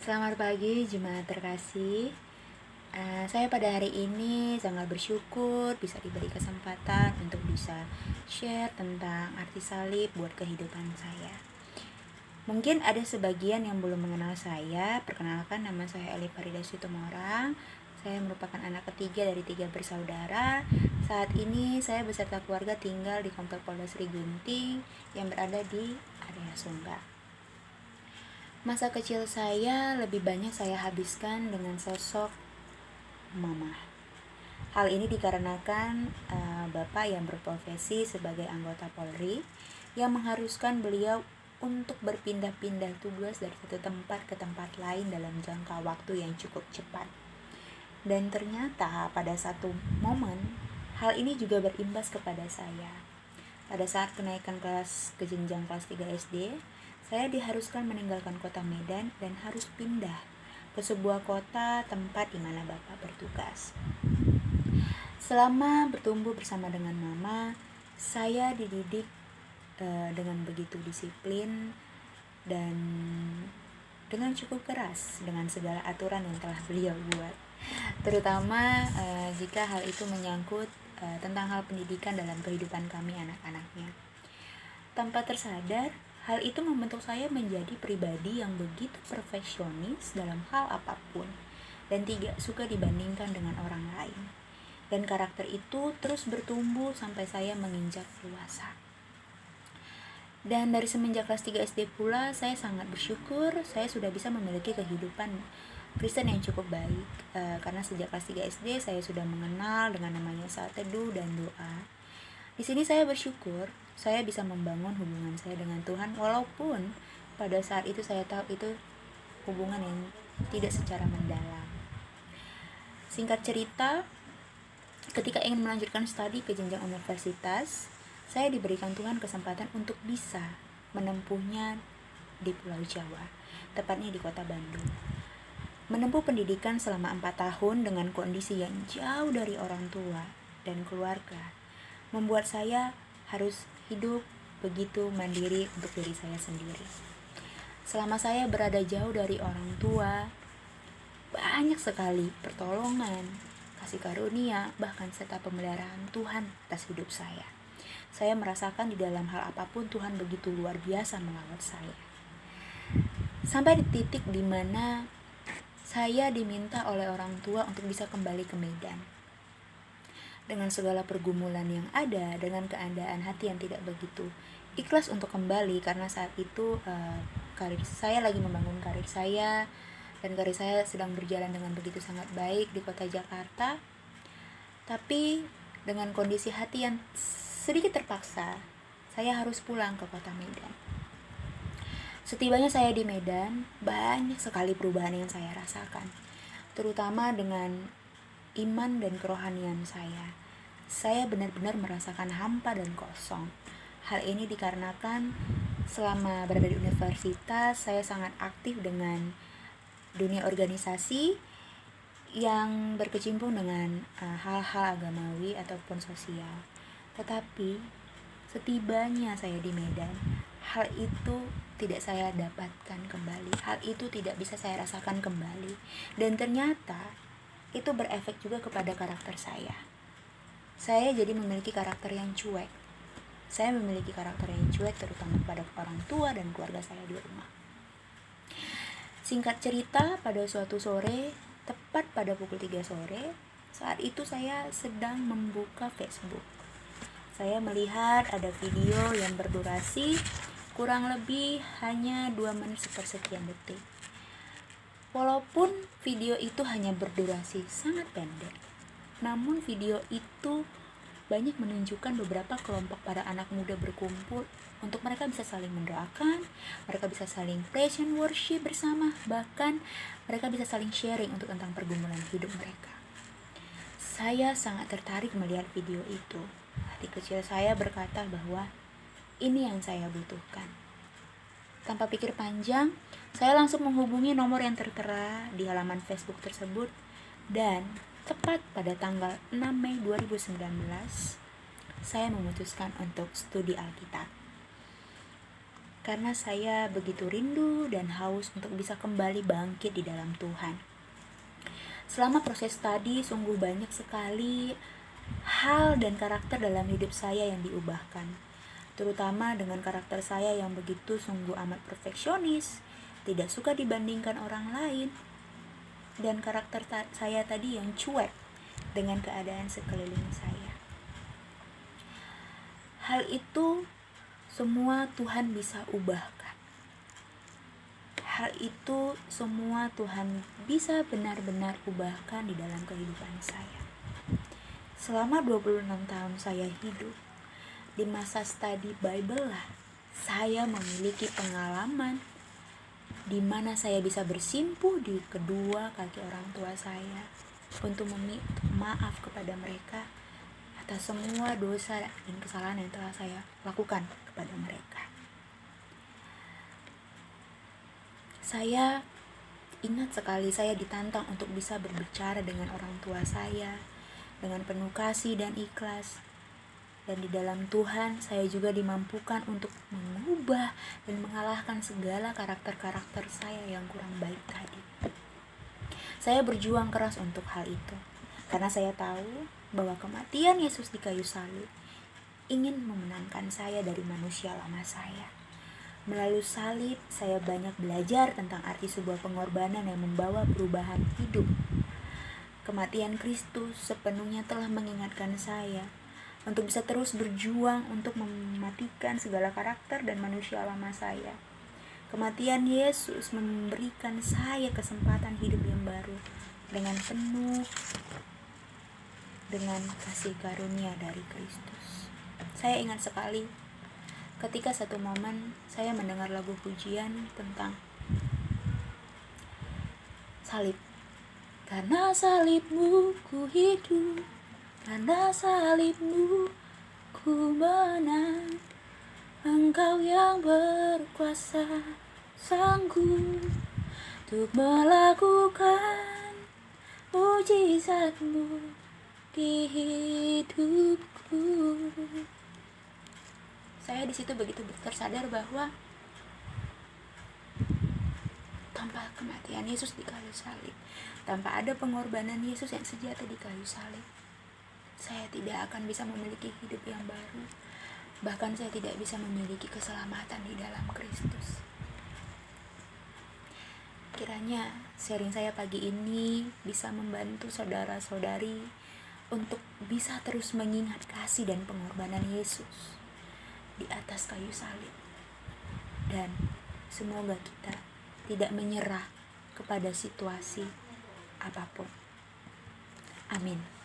Selamat pagi jemaat terkasih. Saya pada hari ini sangat bersyukur bisa diberi kesempatan untuk bisa share tentang arti salib buat kehidupan saya. Mungkin ada sebagian yang belum mengenal saya. Perkenalkan, nama saya Eli Farida Situmorang. Saya merupakan anak ketiga dari 3 bersaudara. Saat ini saya beserta keluarga tinggal di Komplek Polda Sri Gunting yang berada di area Sumba. Masa kecil saya lebih banyak saya habiskan dengan sosok mama. Hal ini dikarenakan Bapak yang berprofesi sebagai anggota Polri yang mengharuskan beliau untuk berpindah-pindah tugas dari satu tempat ke tempat lain dalam jangka waktu yang cukup cepat. Dan ternyata pada satu momen, hal ini juga berimbas kepada saya. Pada saat kenaikan kelas ke jenjang kelas 3 SD, saya diharuskan meninggalkan kota Medan dan harus pindah ke sebuah kota tempat di mana Bapak bertugas. Selama bertumbuh bersama dengan Mama, saya dididik dengan begitu disiplin dan dengan cukup keras dengan segala aturan yang telah beliau buat. Terutama jika hal itu menyangkut tentang hal pendidikan dalam kehidupan kami anak-anaknya. Tanpa tersadar, hal itu membentuk saya menjadi pribadi yang begitu perfeksionis dalam hal apapun dan tidak suka dibandingkan dengan orang lain. Dan karakter itu terus bertumbuh sampai saya menginjak dewasa. Dan dari semenjak kelas 3 SD pula, saya sangat bersyukur saya sudah bisa memiliki kehidupan Kristen yang cukup baik. Karena sejak kelas 3 SD saya sudah mengenal dengan namanya saat teduh dan doa. Di sini saya bersyukur saya bisa membangun hubungan saya dengan Tuhan, walaupun pada saat itu saya tahu itu hubungan yang tidak secara mendalam. Singkat cerita, ketika ingin melanjutkan studi ke jenjang universitas, saya diberikan Tuhan kesempatan untuk bisa menempuhnya di Pulau Jawa, tepatnya di kota Bandung. Menempuh pendidikan selama 4 tahun dengan kondisi yang jauh dari orang tua dan keluarga membuat saya harus hidup begitu mandiri untuk diri saya sendiri. Selama saya berada jauh dari orang tua, banyak sekali pertolongan, kasih karunia, bahkan serta pemeliharaan Tuhan atas hidup saya. Saya merasakan di dalam hal apapun Tuhan begitu luar biasa melawat saya. Sampai di titik di mana saya diminta oleh orang tua untuk bisa kembali ke Medan. Dengan segala pergumulan yang ada, dengan keadaan hati yang tidak begitu ikhlas untuk kembali, karena saat itu karir saya lagi membangun karir saya, dan karir saya sedang berjalan dengan begitu sangat baik di kota Jakarta. Tapi dengan kondisi hati yang sedikit terpaksa, saya harus pulang ke kota Medan. Setibanya saya di Medan, banyak sekali perubahan yang saya rasakan, terutama dengan iman dan kerohanian saya. Saya benar-benar merasakan hampa dan kosong. Hal ini dikarenakan selama berada di universitas, saya sangat aktif dengan dunia organisasi yang berkecimpung dengan hal-hal agamawi ataupun sosial. Tetapi setibanya saya di Medan, hal itu tidak saya dapatkan kembali. Hal itu tidak bisa saya rasakan kembali. Dan ternyata itu berefek juga kepada karakter saya. Saya jadi memiliki karakter yang cuek. Saya memiliki karakter yang cuek terutama kepada orang tua dan keluarga saya di rumah. Singkat cerita, pada suatu sore, tepat pada pukul 3 sore, saat itu saya sedang membuka Facebook. Saya melihat ada video yang berdurasi kurang lebih hanya 2 menit sepersekian detik. Walaupun video itu hanya berdurasi sangat pendek, namun video itu banyak menunjukkan beberapa kelompok para anak muda berkumpul untuk mereka bisa saling mendoakan, mereka bisa saling praise and worship bersama, bahkan mereka bisa saling sharing untuk tentang pergumulan hidup mereka. Saya sangat tertarik melihat video itu. Hati kecil saya berkata bahwa ini yang saya butuhkan. Tanpa pikir panjang, saya langsung menghubungi nomor yang tertera di halaman Facebook tersebut, dan tepat pada tanggal 6 Mei 2019, saya memutuskan untuk studi Alkitab. karena saya begitu rindu dan haus untuk bisa kembali bangkit di dalam Tuhan. Selama proses tadi, sungguh banyak sekali hal dan karakter dalam hidup saya yang diubahkan, terutama dengan karakter saya yang begitu sungguh amat perfeksionis, tidak suka dibandingkan orang lain, dan karakter saya tadi yang cuek dengan keadaan sekeliling saya. Hal itu semua Tuhan bisa ubahkan. Hal itu semua Tuhan bisa benar-benar ubahkan di dalam kehidupan saya. Selama 26 tahun saya hidup, di masa study Bible lah, saya memiliki pengalaman di mana saya bisa bersimpuh di kedua kaki orang tua saya untuk meminta maaf kepada mereka atas semua dosa dan kesalahan yang telah saya lakukan kepada mereka. Saya ingat sekali saya ditantang untuk bisa berbicara dengan orang tua saya dengan penuh kasih dan ikhlas. Dan di dalam Tuhan saya juga dimampukan untuk mengubah dan mengalahkan segala karakter-karakter saya yang kurang baik tadi. Saya berjuang keras untuk hal itu, karena saya tahu bahwa kematian Yesus di kayu salib ingin memenangkan saya dari manusia lama saya. Melalui salib, saya banyak belajar tentang arti sebuah pengorbanan yang membawa perubahan hidup. Kematian Kristus sepenuhnya telah mengingatkan saya untuk bisa terus berjuang untuk mematikan segala karakter dan manusia lama saya. Kematian Yesus memberikan saya kesempatan hidup yang baru dengan penuh dengan kasih karunia dari Kristus. Saya ingat sekali ketika satu momen saya mendengar lagu pujian tentang salib. Karena salibmu ku hidup, karena salibmu ku menang, Engkau yang berkuasa sanggup untuk melakukan mujizatmu di hidupku. Saya di situ begitu tersadar bahwa tanpa kematian Yesus di kayu salib, tanpa ada pengorbanan Yesus yang sejati di kayu salib, saya tidak akan bisa memiliki hidup yang baru. Bahkan saya tidak bisa memiliki keselamatan di dalam Kristus. Kiranya sharing saya pagi ini bisa membantu saudara-saudari untuk bisa terus mengingat kasih dan pengorbanan Yesus di atas kayu salib. Dan semoga kita tidak menyerah kepada situasi apapun. Amin.